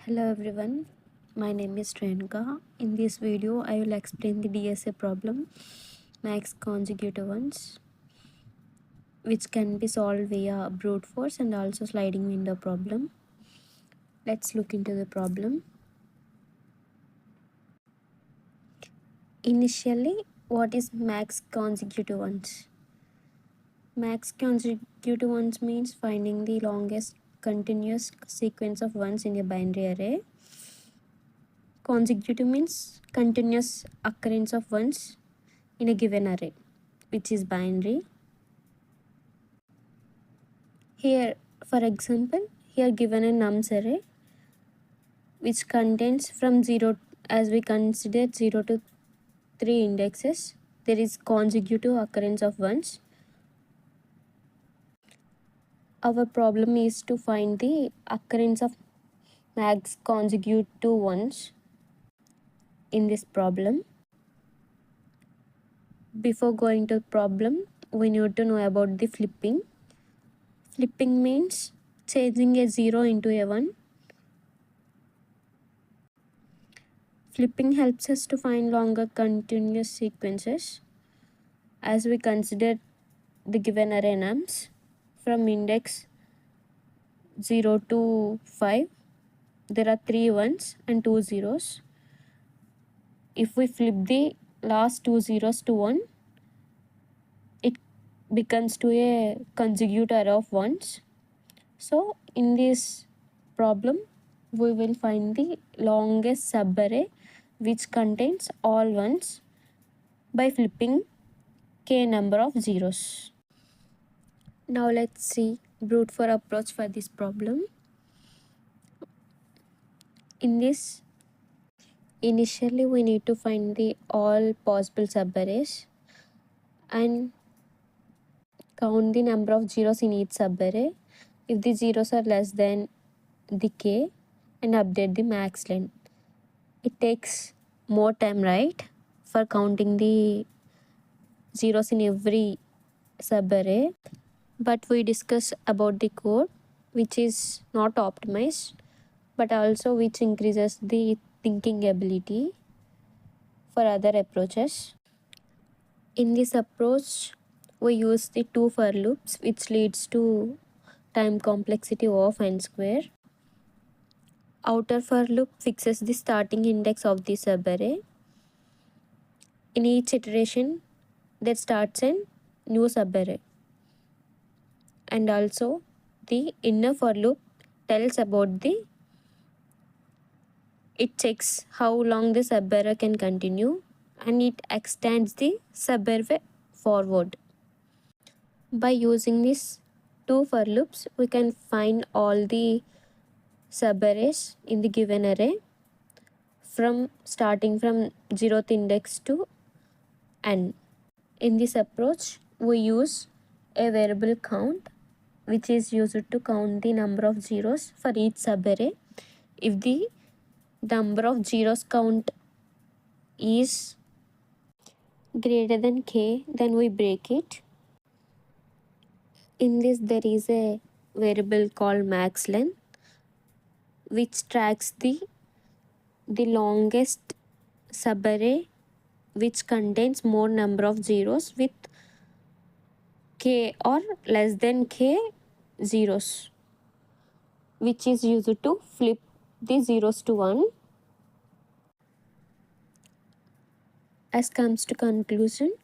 Hello everyone, my name is Renka. In this video, I will explain the DSA problem, max consecutive ones, which can be solved via brute force and also sliding window problem. Let's look into the problem. Initially, what is max consecutive ones? Max consecutive ones means finding the longest continuous sequence of ones in a binary array. Consecutive means continuous occurrence of ones in a given array, which is binary. Here, for example, here given a nums array which contains from 0, as we consider 0 to 3 indexes, there is consecutive occurrence of ones. Our problem is to find the occurrence of max consecutive ones in this problem. Before going to problem, we need to know about the flipping. Flipping means changing a 0 into a 1. Flipping helps us to find longer continuous sequences. As we consider the given array nums from index 0 to 5, there are 3 ones and 2 zeros. If we flip the last 2 zeros to 1, it becomes to a consecutive array of ones. So in this problem, we will find the longest subarray which contains all ones by flipping k number of zeros. Now let's see brute force approach for this problem. In this, initially we need to find the all possible subarrays and count the number of zeros in each subarray. If the zeros are less than the k, and update the max length. It takes more time, right, for counting the zeros in every subarray. But we discuss about the code which is not optimized but also which increases the thinking ability for other approaches. In this approach, we use the two for loops which leads to time complexity of n square. Outer for loop fixes the starting index of the subarray. In each iteration, there starts a new subarray. And also, the inner for loop tells about the, it checks how long the subarray can continue and it extends the subarray forward. By using these two for loops, we can find all the subarrays in the given array from starting from 0th index to n. In this approach, we use a variable count which is used to count the number of zeros for each subarray. If the number of zeros count is greater than k, then we break it. In this, there is a variable called max length which tracks the longest subarray which contains more number of zeros with k or less than k zeros, which is used to flip the zeros to 1. As comes to conclusion,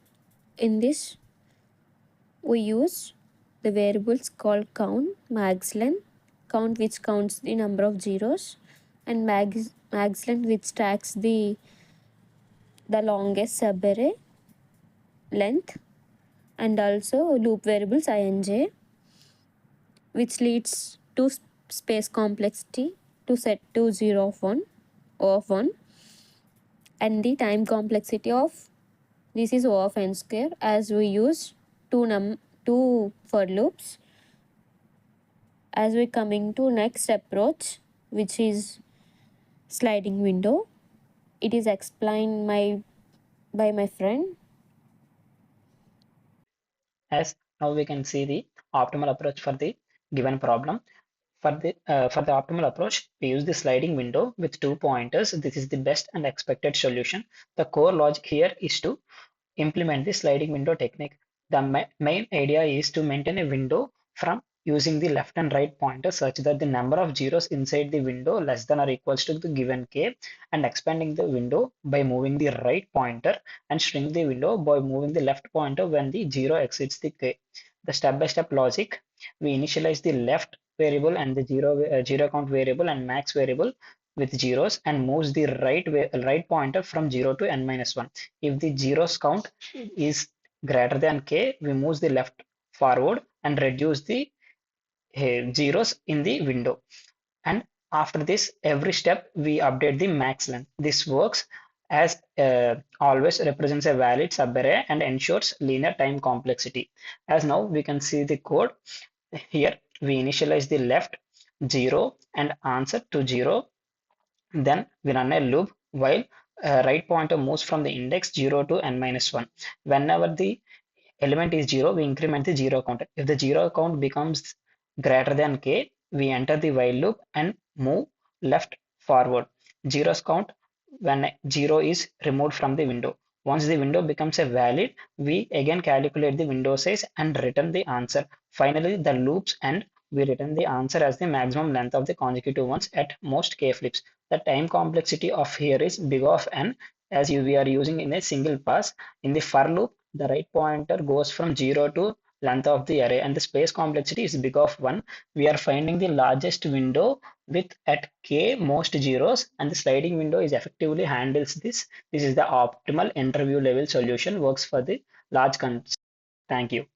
in this we use the variables called count, max length, count which counts the number of zeros, and max length which tracks the longest subarray length, and also loop variables I and j, which leads to space complexity to set to 0 of 1 O of 1, and the time complexity of this is O of n square, as we use two for loops. As we coming to next approach, which is sliding window, it is explained by my friend. As now we can see the optimal approach for the given problem. For the optimal approach, we use the sliding window with two pointers. This is the best and expected solution. The core logic here is to implement the sliding window technique. The main idea is to maintain a window from using the left and right pointer such that the number of zeros inside the window less than or equals to the given k, and expanding the window by moving the right pointer, and shrink the window by moving the left pointer when the zero exceeds the k. The step-by-step logic: we initialize the left variable and the zero count variable and max variable with zeros, and moves the right pointer from 0 to n minus 1. If the zeros count is greater than k, we move the left forward and reduce the zeros in the window. And after this, every step we update the max length. This works as always represents a valid subarray and ensures linear time complexity. As now we can see the code here, we initialize the left 0 and answer to 0. Then we run a loop while right pointer moves from the index 0 to n minus 1. Whenever the element is 0, we increment the zero count. If the zero count becomes greater than k, we enter the while loop and move left forward. Zeros count when 0 is removed from the window. Once the window becomes a valid, we again calculate the window size and return the answer. Finally, the loops end. We return the answer as the maximum length of the consecutive ones at most k flips. The time complexity of here is big of n, as we are using in a single pass. In the for loop, the right pointer goes from 0 to length of the array, and the space complexity is big of 1. We are finding the largest window with at k most zeros, and the sliding window is effectively handles this. This is the optimal interview level solution, works for the large. Thank you.